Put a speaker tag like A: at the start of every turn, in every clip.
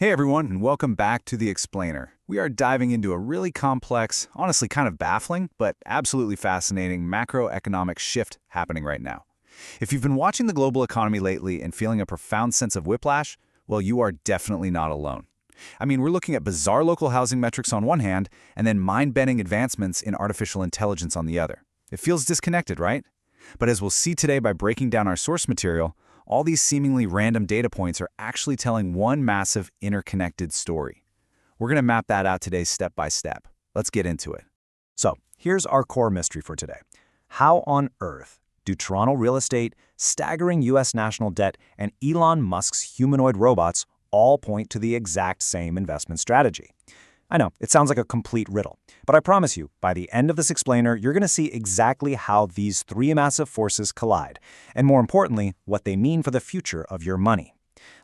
A: Hey everyone, and welcome back to The Explainer. We are diving into a really complex, honestly kind of baffling, but absolutely fascinating macroeconomic shift happening right now. If you've been watching the global economy lately and feeling a profound sense of whiplash, well, you are definitely not alone. I mean, we're looking at bizarre local housing metrics on one hand, and then mind-bending advancements in artificial intelligence on the other. It feels disconnected, right? But as we'll see today by breaking down our source material, all these seemingly random data points are actually telling one massive interconnected story. We're going to map that out today step by step. Let's get into it.
B: So here's our core mystery for today. How on earth do Toronto real estate, staggering U.S. national debt, and Elon Musk's humanoid robots all point to the exact same investment strategy? I know, it sounds like a complete riddle, but I promise you, by the end of this explainer, you're going to see exactly how these three massive forces collide, and more importantly, what they mean for the future of your money.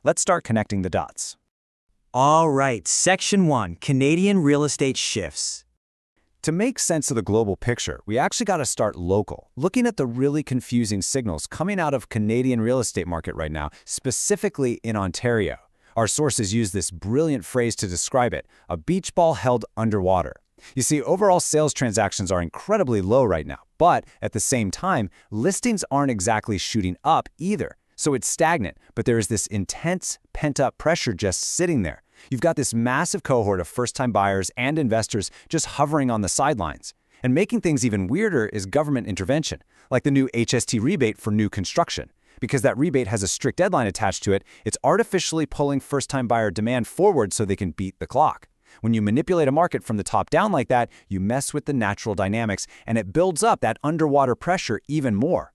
B: Let's start connecting the dots.
C: All right, Section 1, Canadian real estate shifts.
A: To make sense of the global picture, we actually got to start local, looking at the really confusing signals coming out of Canadian real estate market right now, specifically in Ontario. Our sources use this brilliant phrase to describe it, a beach ball held underwater. You see, overall sales transactions are incredibly low right now, but at the same time, listings aren't exactly shooting up either. So it's stagnant, but there is this intense pent-up pressure just sitting there. You've got this massive cohort of first-time buyers and investors just hovering on the sidelines. And making things even weirder is government intervention, like the new HST rebate for new construction. Because that rebate has a strict deadline attached to it, it's artificially pulling first-time buyer demand forward so they can beat the clock. When you manipulate a market from the top down like that, you mess with the natural dynamics, and it builds up that underwater pressure even more.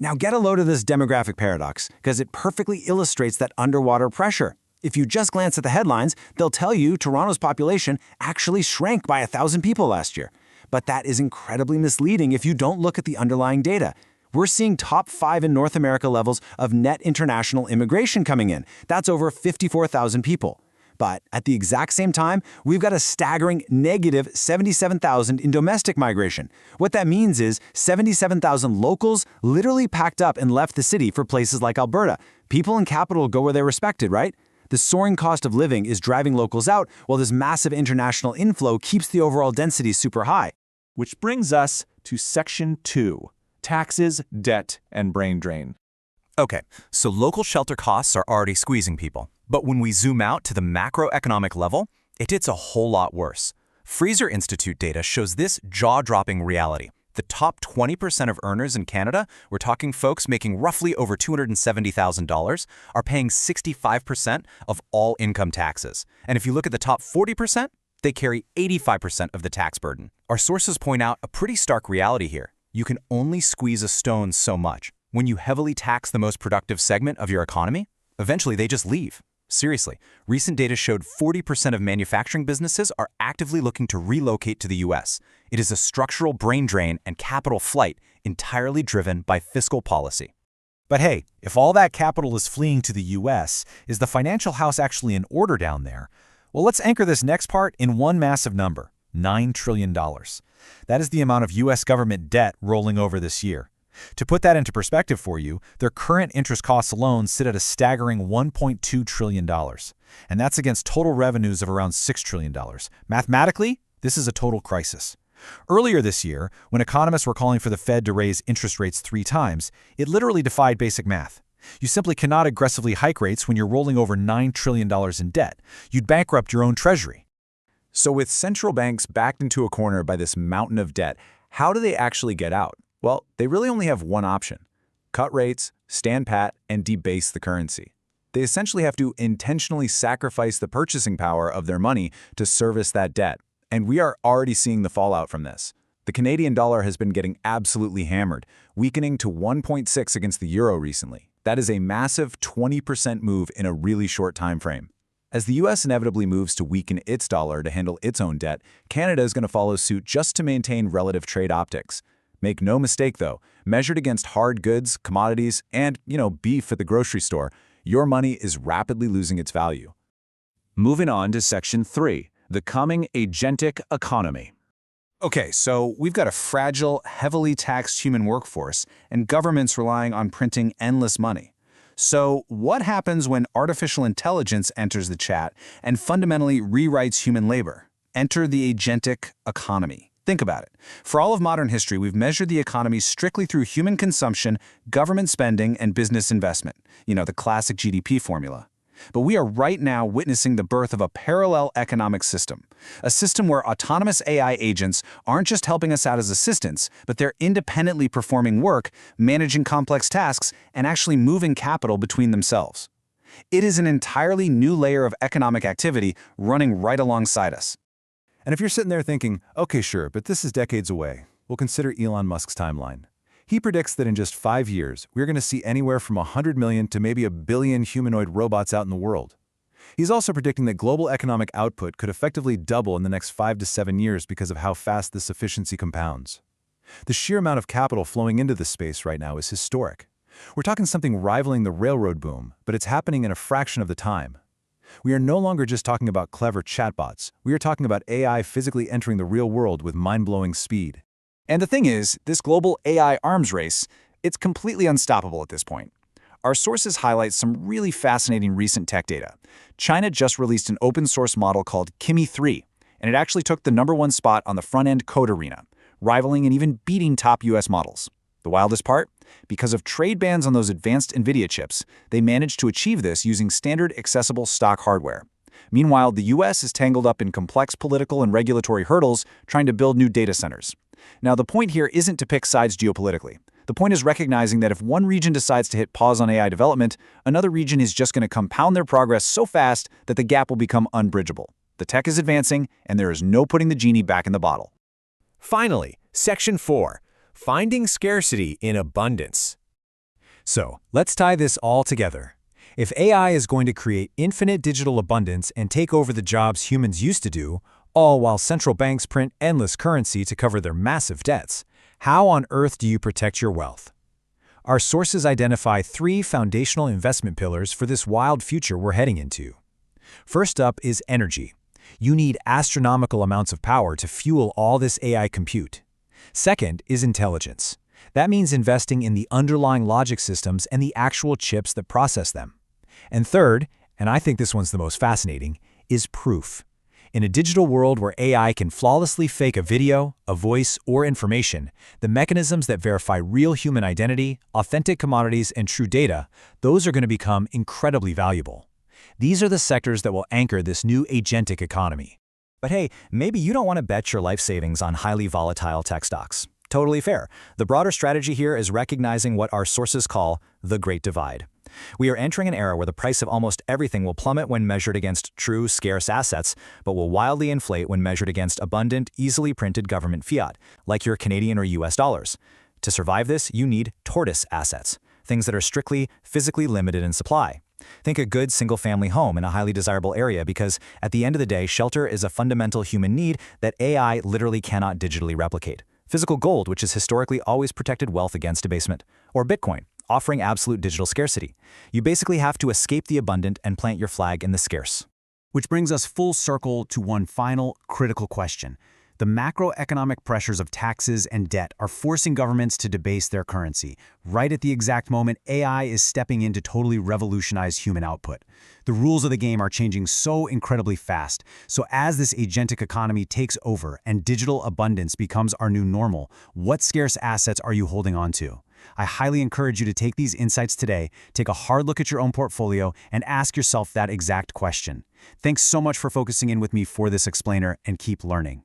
A: Now get a load of this demographic paradox, because it perfectly illustrates that underwater pressure. If you just glance at the headlines, they'll tell you Toronto's population actually shrank by 1,000 people last year. But that is incredibly misleading if you don't look at the underlying data. We're seeing top 5 in North America levels of net international immigration coming in. That's over 54,000 people. But at the exact same time, we've got a staggering negative 77,000 in domestic migration. What that means is 77,000 locals literally packed up and left the city for places like Alberta. People in capital go where they're respected, right? The soaring cost of living is driving locals out, while this massive international inflow keeps the overall density super high.
D: Which brings us to Section 2. Taxes, debt, and brain drain.
B: Okay, so local shelter costs are already squeezing people. But when we zoom out to the macroeconomic level, it gets a whole lot worse. Fraser Institute data shows this jaw-dropping reality. The top 20% of earners in Canada, we're talking folks making roughly over $270,000, are paying 65% of all income taxes. And if you look at the top 40%, they carry 85% of the tax burden. Our sources point out a pretty stark reality here. You can only squeeze a stone so much. When you heavily tax the most productive segment of your economy, eventually they just leave. Seriously, recent data showed 40% of manufacturing businesses are actively looking to relocate to the US. It is a structural brain drain and capital flight entirely driven by fiscal policy. But hey, if all that capital is fleeing to the US, is the financial house actually in order down there? Well, let's anchor this next part in one massive number. $9 trillion. That is the amount of U.S. government debt rolling over this year. To put that into perspective for you, their current interest costs alone sit at a staggering $1.2 trillion. And that's against total revenues of around $6 trillion. Mathematically, this is a total crisis. Earlier this year, when economists were calling for the Fed to raise interest rates 3 times, it literally defied basic math. You simply cannot aggressively hike rates when you're rolling over $9 trillion in debt. You'd bankrupt your own treasury. So with central banks backed into a corner by this mountain of debt, how do they actually get out? Well, they really only have one option: cut rates, stand pat, and debase the currency. They essentially have to intentionally sacrifice the purchasing power of their money to service that debt. And we are already seeing the fallout from this. The Canadian dollar has been getting absolutely hammered, weakening to 1.6 against the euro recently. That is a massive 20% move in a really short time frame. As the US inevitably moves to weaken its dollar to handle its own debt, Canada is going to follow suit just to maintain relative trade optics. Make no mistake though, measured against hard goods, commodities, and, beef at the grocery store, your money is rapidly losing its value. Moving on to Section 3, the coming agentic economy. Okay, so we've got a fragile, heavily taxed human workforce and governments relying on printing endless money.
A: So what happens when artificial intelligence enters the chat and fundamentally rewrites human labor? Enter the agentic economy. Think about it. For all of modern history, we've measured the economy strictly through human consumption, government spending, and business investment. The classic GDP formula. But we are right now witnessing the birth of a parallel economic system. A system where autonomous AI agents aren't just helping us out as assistants, but they're independently performing work, managing complex tasks, and actually moving capital between themselves. It is an entirely new layer of economic activity running right alongside us.
E: And if you're sitting there thinking, okay, sure, but this is decades away, we'll consider Elon Musk's timeline. He predicts that in just 5 years, we're going to see anywhere from 100 million to maybe 1 billion humanoid robots out in the world. He's also predicting that global economic output could effectively double in the next 5 to 7 years because of how fast this efficiency compounds. The sheer amount of capital flowing into this space right now is historic. We're talking something rivaling the railroad boom, but it's happening in a fraction of the time. We are no longer just talking about clever chatbots. We are talking about AI physically entering the real world with mind-blowing speed.
A: And the thing is, this global AI arms race, it's completely unstoppable at this point. Our sources highlight some really fascinating recent tech data. China just released an open-source model called Kimi 3, and it actually took the #1 spot on the front-end code arena, rivaling and even beating top US models. The wildest part? Because of trade bans on those advanced NVIDIA chips, they managed to achieve this using standard accessible stock hardware. Meanwhile, the US is tangled up in complex political and regulatory hurdles trying to build new data centers. Now, the point here isn't to pick sides geopolitically. The point is recognizing that if one region decides to hit pause on AI development, another region is just going to compound their progress so fast that the gap will become unbridgeable. The tech is advancing, and there is no putting the genie back in the bottle.
F: Finally, Section 4, Finding Scarcity in Abundance. So, let's tie this all together. If AI is going to create infinite digital abundance and take over the jobs humans used to do, all while central banks print endless currency to cover their massive debts, how on earth do you protect your wealth? Our sources identify 3 foundational investment pillars for this wild future we're heading into. First up is energy. You need astronomical amounts of power to fuel all this AI compute. Second is intelligence. That means investing in the underlying logic systems and the actual chips that process them. And third, and I think this one's the most fascinating, is proof. In a digital world where AI can flawlessly fake a video, a voice, or information, the mechanisms that verify real human identity, authentic commodities, and true data, those are going to become incredibly valuable. These are the sectors that will anchor this new agentic economy.
B: But hey, maybe you don't want to bet your life savings on highly volatile tech stocks. Totally fair. The broader strategy here is recognizing what our sources call the Great Divide. We are entering an era where the price of almost everything will plummet when measured against true, scarce assets, but will wildly inflate when measured against abundant, easily printed government fiat, like your Canadian or US dollars. To survive this, you need tortoise assets, things that are strictly, physically limited in supply. Think a good single-family home in a highly desirable area because, at the end of the day, shelter is a fundamental human need that AI literally cannot digitally replicate. Physical gold, which has historically always protected wealth against debasement. Or Bitcoin, offering absolute digital scarcity. You basically have to escape the abundant and plant your flag in the scarce.
C: Which brings us full circle to one final critical question. The macroeconomic pressures of taxes and debt are forcing governments to debase their currency, right at the exact moment AI is stepping in to totally revolutionize human output. The rules of the game are changing so incredibly fast, so as this agentic economy takes over and digital abundance becomes our new normal, what scarce assets are you holding on to? I highly encourage you to take these insights today, take a hard look at your own portfolio, and ask yourself that exact question. Thanks so much for focusing in with me for this explainer, and keep learning.